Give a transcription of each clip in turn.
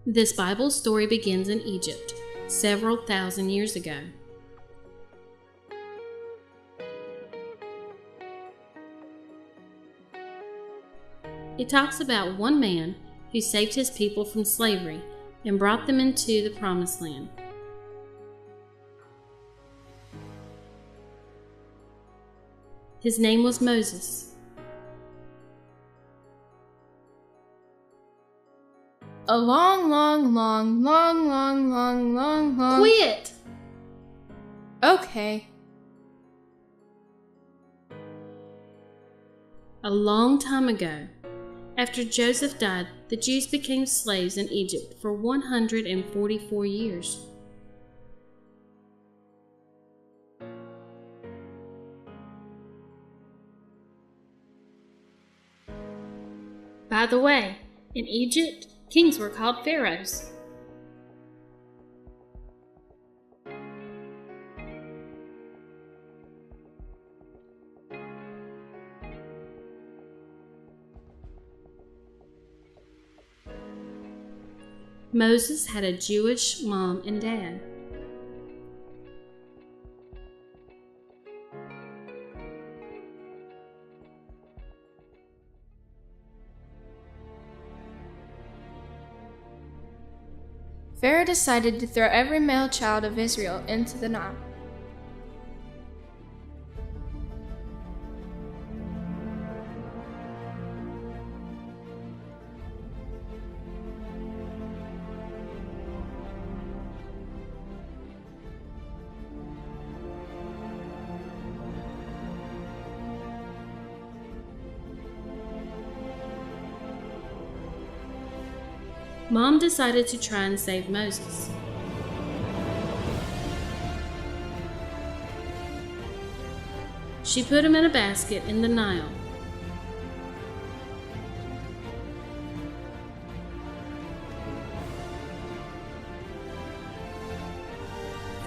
This Bible story begins in Egypt, several thousand years ago. It talks about one man who saved his people from slavery and brought them into the Promised Land. His name was Moses. A long. Quit! Okay. A long time ago, after Joseph died, the Jews became slaves in Egypt for 144 years. By the way, in Egypt, kings were called pharaohs. Moses had a Jewish mom and dad. Pharaoh decided to throw every male child of Israel into the Nile. Mom decided to try and save Moses. She put him in a basket in the Nile.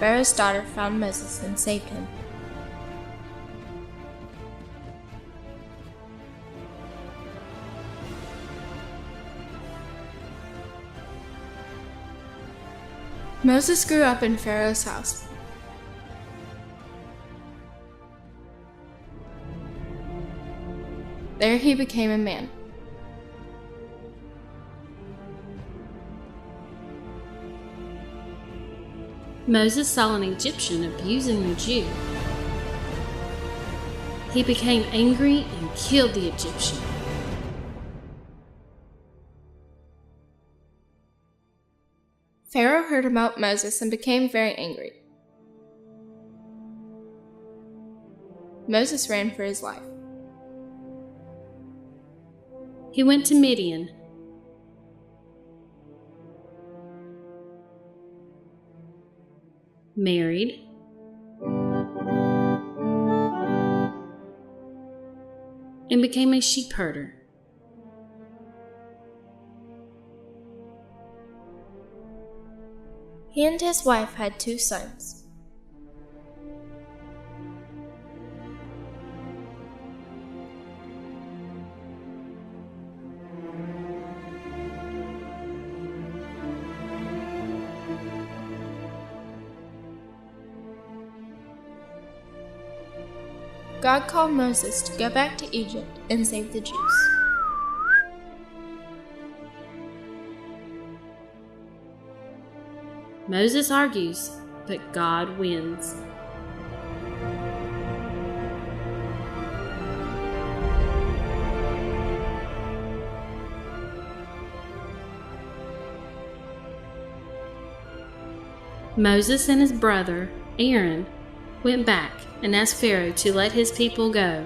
Pharaoh's daughter found Moses and saved him. Moses grew up in Pharaoh's house. There he became a man. Moses saw an Egyptian abusing a Jew. He became angry and killed the Egyptian. Pharaoh heard about Moses and became very angry. Moses ran for his life. He went to Midian. Married. And became a sheep herder. He and his wife had 2 sons. God called Moses to go back to Egypt and save the Jews. Moses argues, but God wins. Moses and his brother, Aaron, went back and asked Pharaoh to let his people go.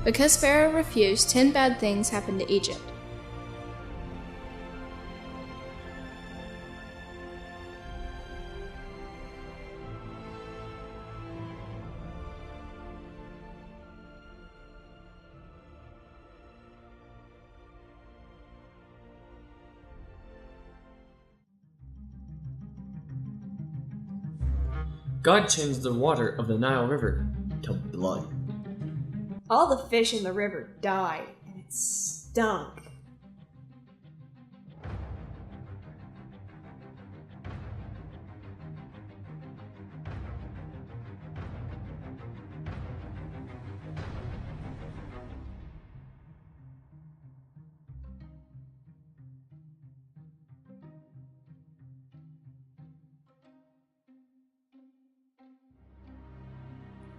Because Pharaoh refused, 10 bad things happened to Egypt. God changed the water of the Nile River to blood. All the fish in the river died, and it stunk.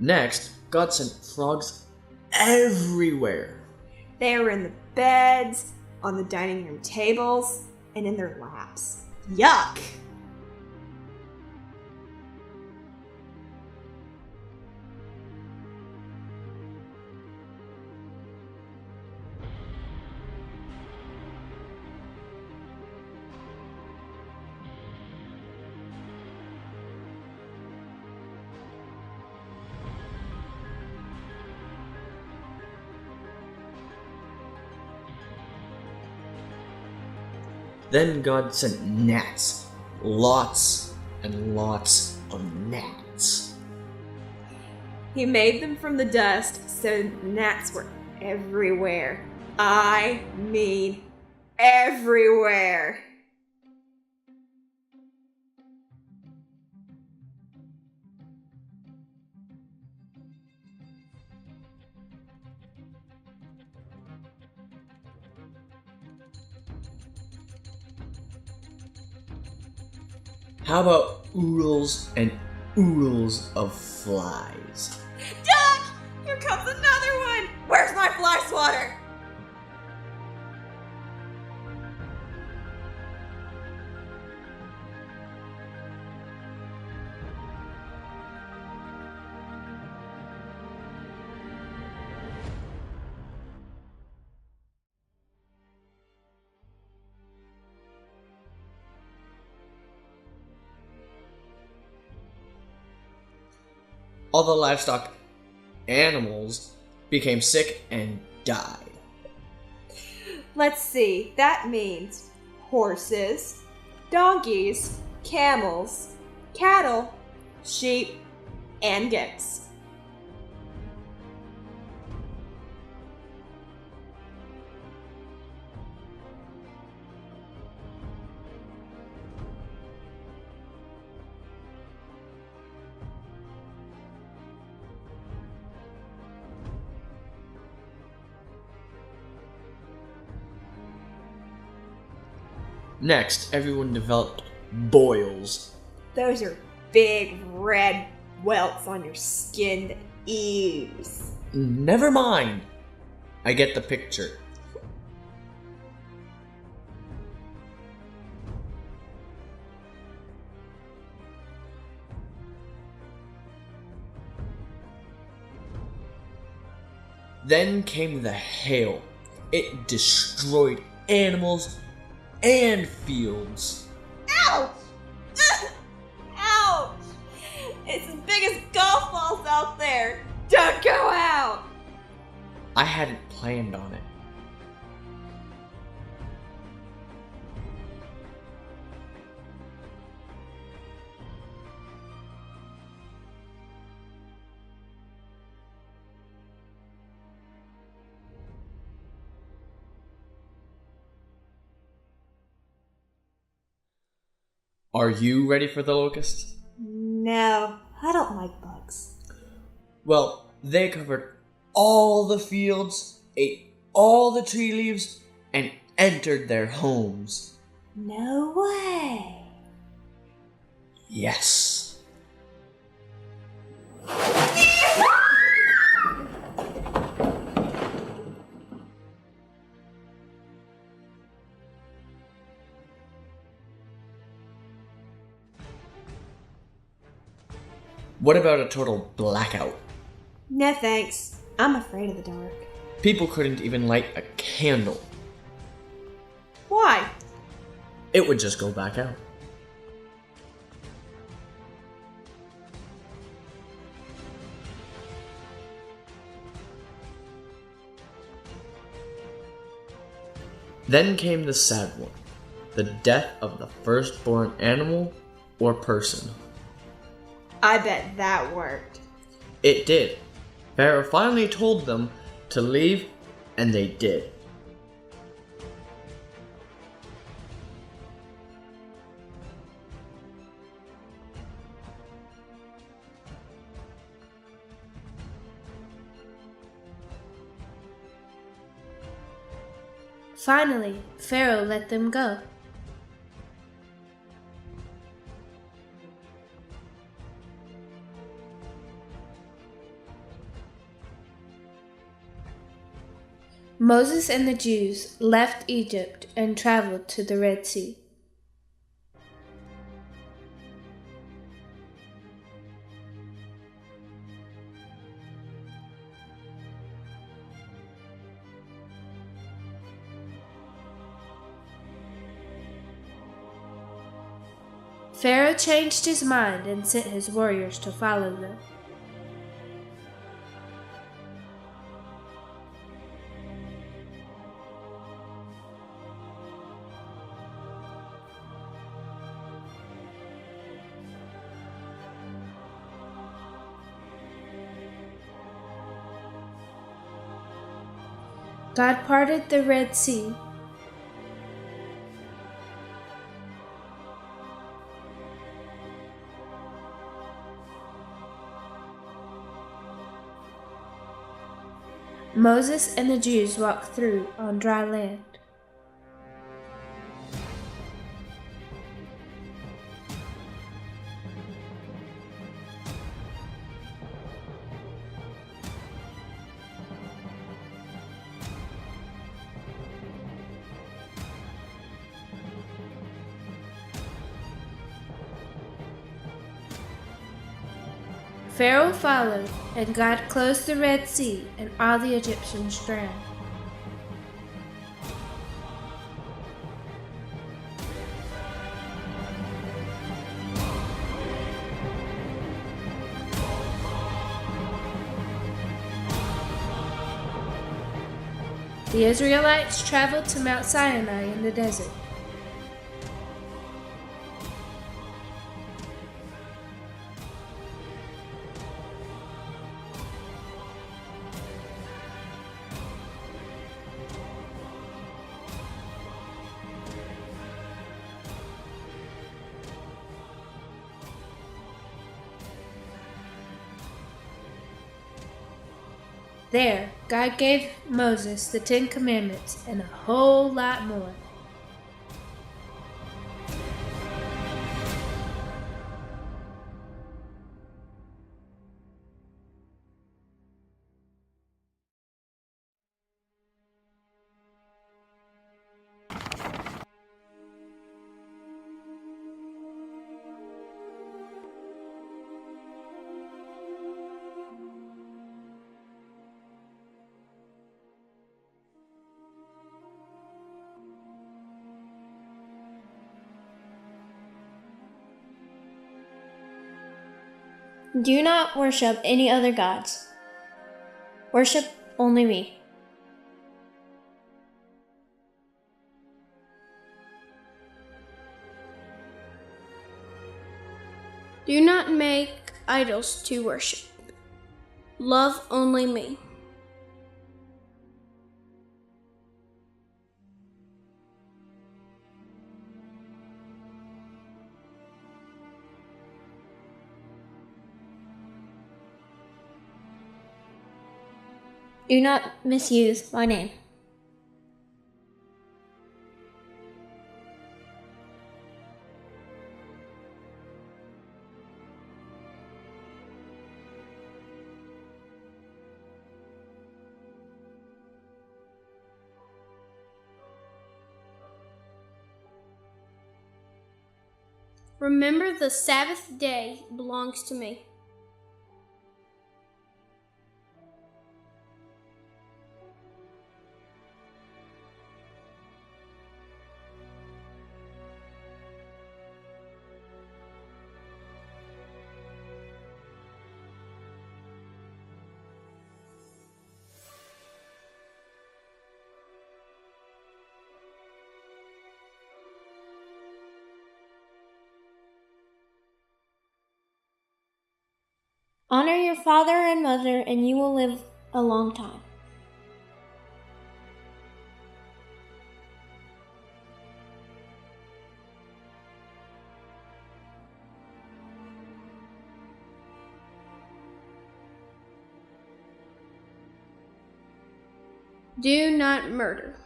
Next, God sent frogs everywhere. They were in the beds, on the dining room tables, and in their laps. Yuck! Then God sent gnats. Lots and lots of gnats. He made them from the dust, so gnats were everywhere. I mean, everywhere. How about oodles and oodles of flies? Duck! Here comes another one! Where's my fly swatter? All the livestock animals became sick and died. Let's see, that means horses, donkeys, camels, cattle, sheep, and goats. Next, everyone developed boils. Those are big red welts on your skin that ooze. Never mind. I get the picture. Then came the hail. It destroyed animals and fields. Ouch! Ouch! It's as big as golf balls out there. Don't go out! I hadn't planned on it. Are you ready for the locusts? No, I don't like bugs. Well, they covered all the fields, ate all the tree leaves, and entered their homes. No way. Yes. What about a total blackout? No thanks. I'm afraid of the dark. People couldn't even light a candle. Why? It would just go back out. Then came the sad one, the death of the firstborn animal or person. I bet that worked. It did. Pharaoh finally told them to leave, and they did. Finally, Pharaoh let them go. Moses and the Jews left Egypt and traveled to the Red Sea. Pharaoh changed his mind and sent his warriors to follow them. God parted the Red Sea. Moses and the Jews walked through on dry land. Pharaoh followed, and God closed the Red Sea, and all the Egyptians drowned. The Israelites traveled to Mount Sinai in the desert. There, God gave Moses the 10 Commandments and a whole lot more. Do not worship any other gods. Worship only me. Do not make idols to worship. Love only me. Do not misuse my name. Remember, the Sabbath day belongs to me. Honor your father and mother, and you will live a long time. Do not murder.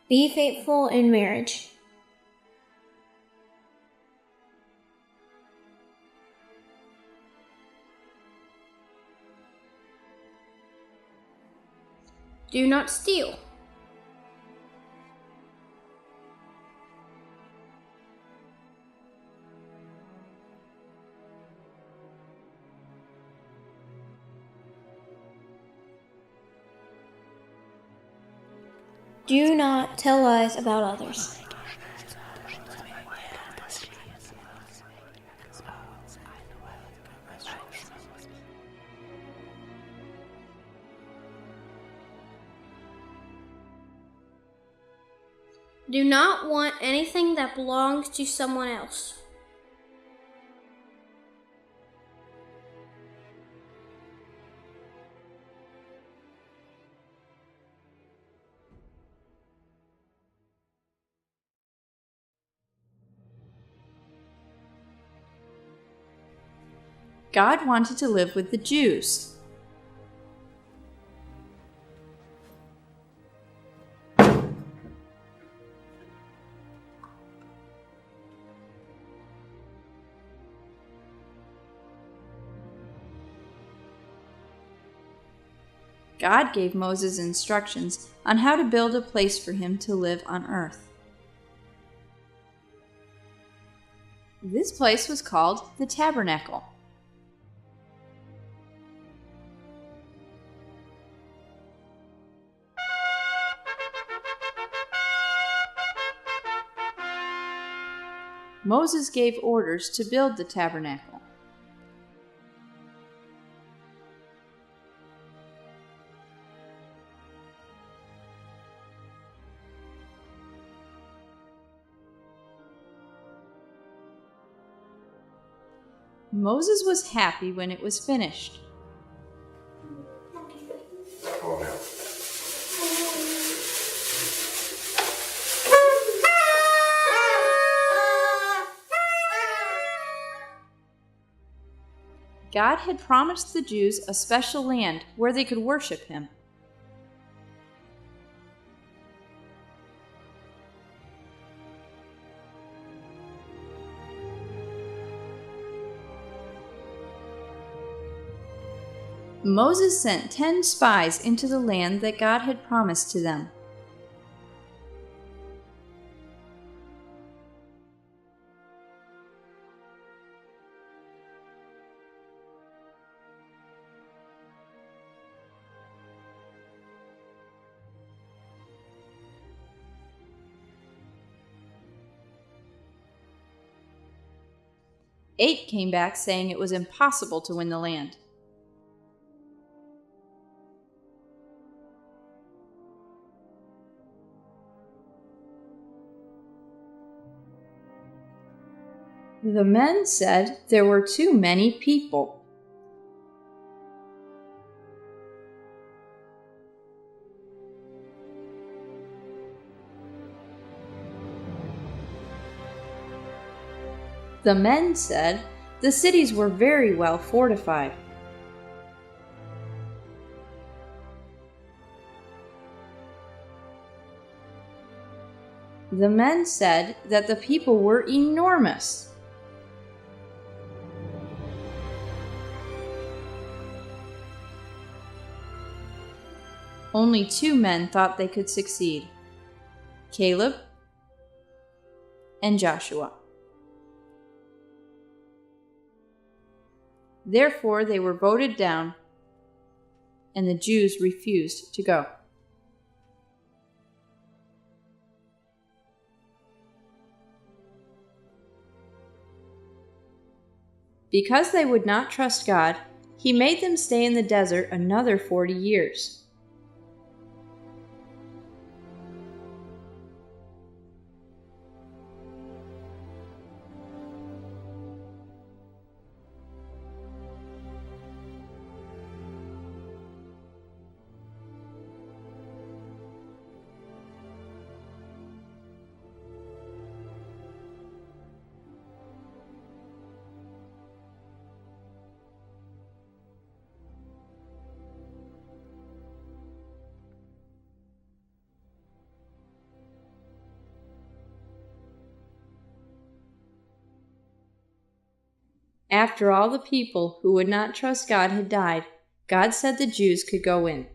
Be faithful in marriage. Do not steal. Do not tell lies about others. Do not want anything that belongs to someone else. God wanted to live with the Jews. God gave Moses instructions on how to build a place for him to live on earth. This place was called the tabernacle. Moses gave orders to build the tabernacle. Moses was happy when it was finished. God had promised the Jews a special land where they could worship him. Moses sent 10 spies into the land that God had promised to them. Eight came back saying it was impossible to win the land. The men said there were too many people. The men said the cities were very well fortified. The men said that the people were enormous. Only 2 men thought they could succeed: Caleb and Joshua. Therefore, they were voted down, and the Jews refused to go. Because they would not trust God, He made them stay in the desert another 40 years. After all the people who would not trust God had died, God said the Jews could go in.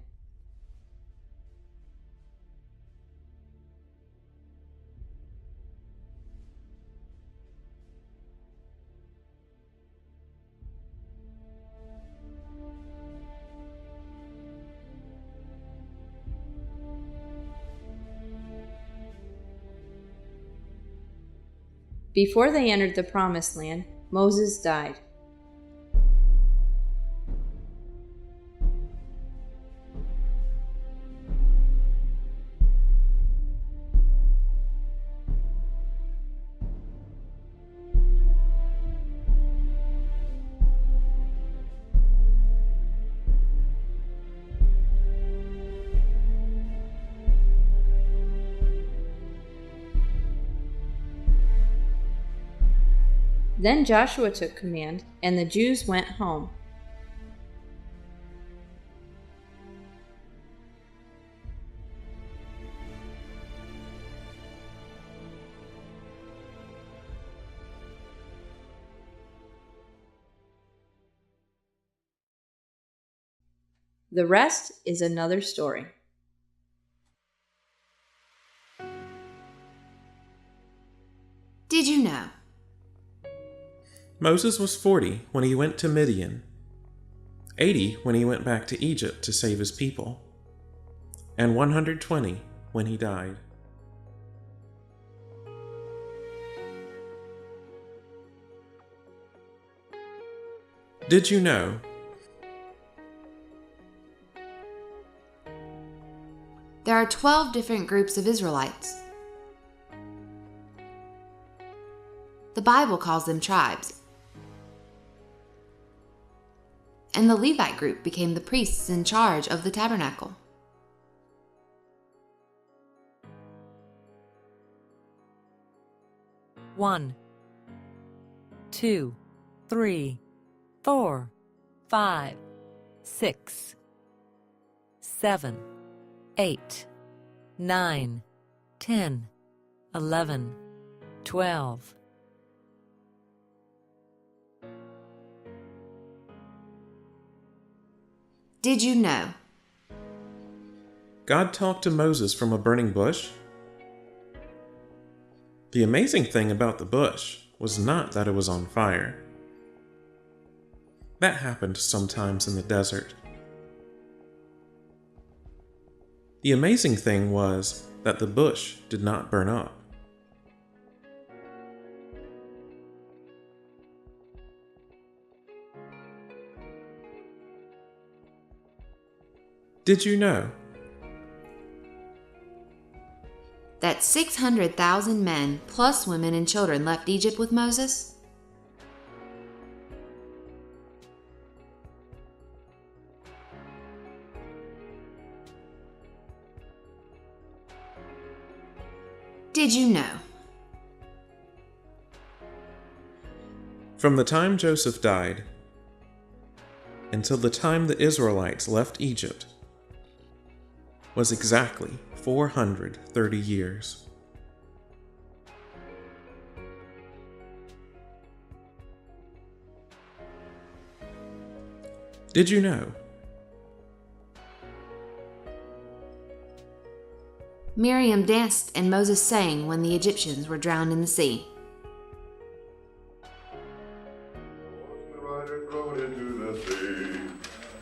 Before they entered the Promised Land, Moses died. Then Joshua took command, and the Jews went home. The rest is another story. Did you know? Moses was 40 when he went to Midian, 80 when he went back to Egypt to save his people, and 120 when he died. Did you know? There are 12 different groups of Israelites. The Bible calls them tribes. And the Levite group became the priests in charge of the tabernacle. One, 2, 3, 4, 5, 6, 7, 8, 9, 10, 11, 12. Did you know? God talked to Moses from a burning bush? The amazing thing about the bush was not that it was on fire. That happened sometimes in the desert. The amazing thing was that the bush did not burn up. Did you know? That 600,000 men plus women and children left Egypt with Moses? Did you know? From the time Joseph died until the time the Israelites left Egypt was exactly 430 years. Did you know? Miriam danced and Moses sang when the Egyptians were drowned in the sea.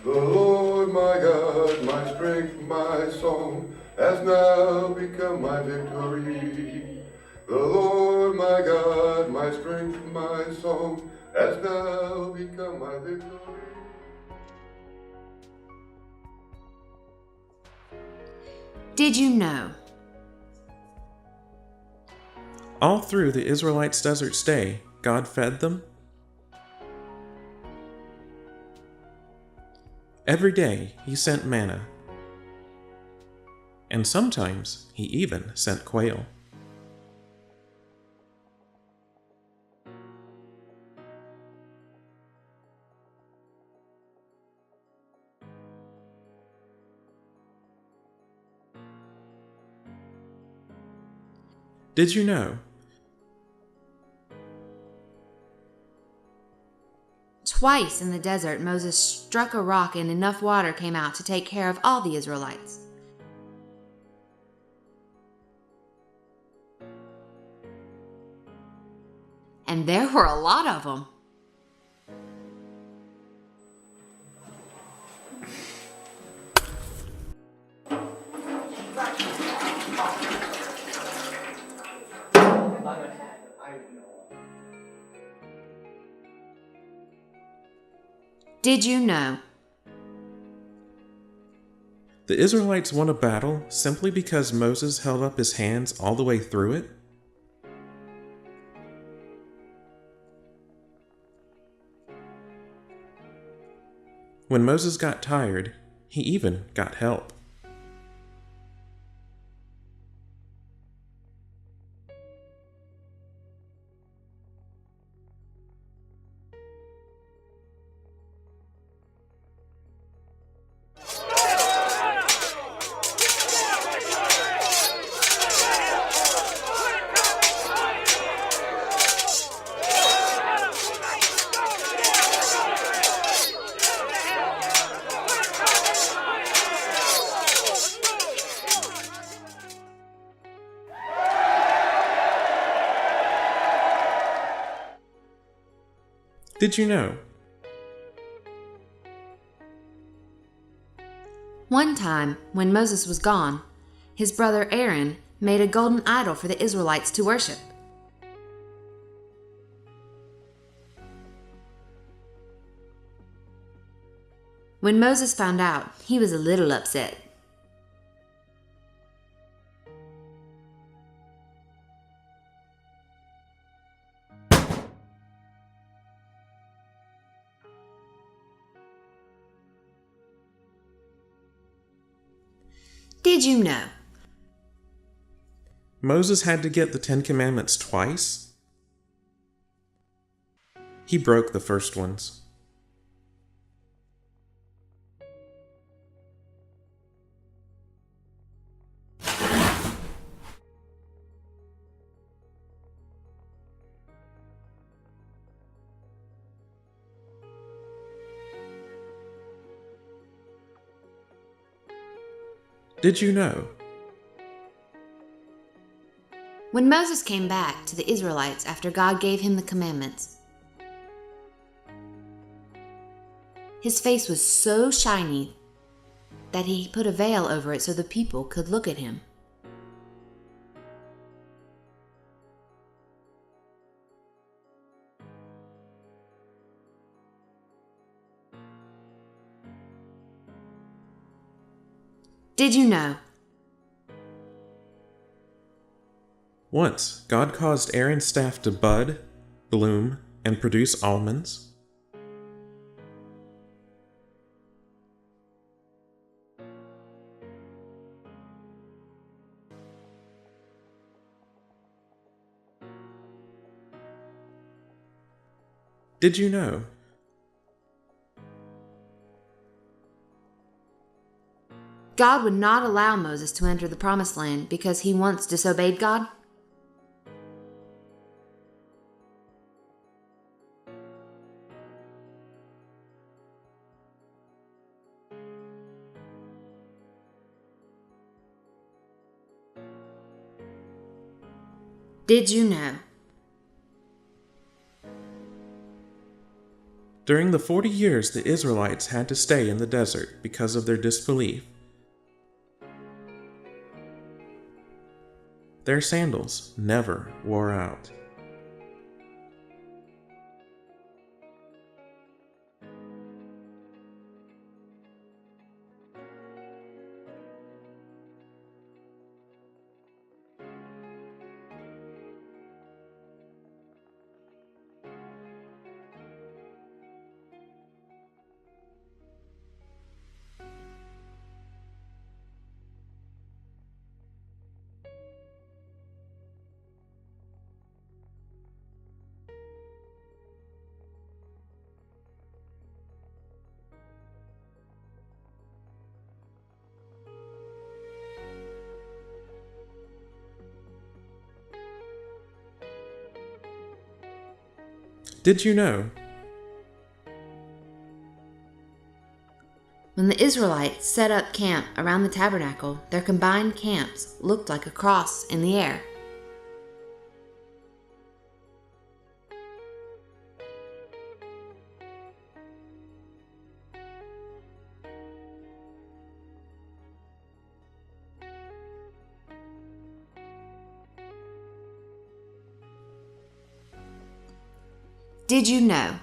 The Lord my God, my strength, my song, has now become my victory. The Lord my God, my strength, my song, has now become my victory. Did you know? All through the Israelites' desert stay, God fed them. Every day he sent manna, and sometimes he even sent quail. Did you know? Twice in the desert, Moses struck a rock and enough water came out to take care of all the Israelites. And there were a lot of them. Did you know? The Israelites won a battle simply because Moses held up his hands all the way through it? When Moses got tired, he even got help. Did you know? One time, when Moses was gone, his brother Aaron made a golden idol for the Israelites to worship. When Moses found out, he was a little upset. Did you know? Moses had to get the 10 Commandments twice? He broke the first ones. Did you know? When Moses came back to the Israelites after God gave him the commandments, his face was so shiny that he put a veil over it so the people could look at him. Did you know? Once, God caused Aaron's staff to bud, bloom, and produce almonds. Did you know? God would not allow Moses to enter the Promised Land because he once disobeyed God? Did you know? During the 40 years the Israelites had to stay in the desert because of their disbelief, their sandals never wore out. Did you know? When the Israelites set up camp around the tabernacle, their combined camps looked like a cross in the air. Did you know?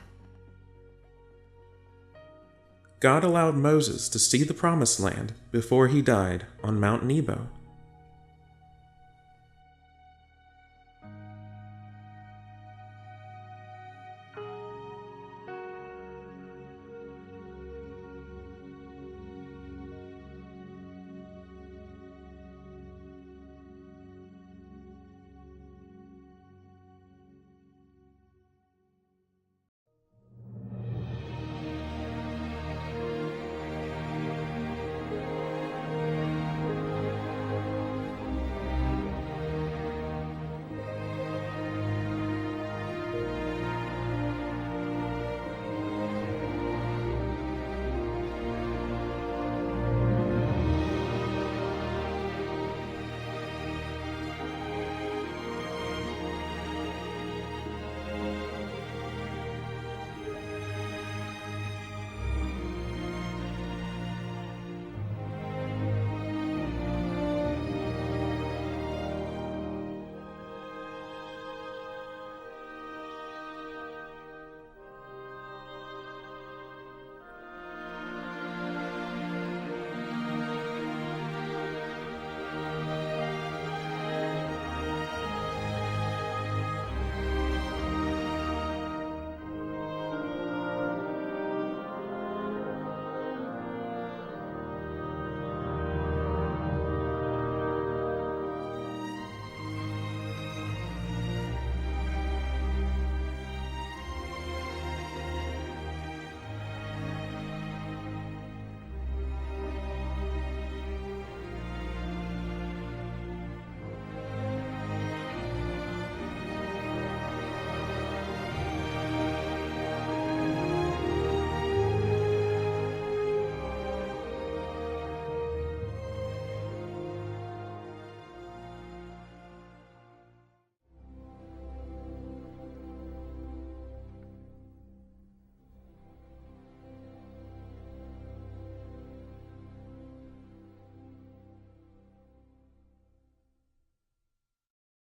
God allowed Moses to see the Promised Land before he died on Mount Nebo.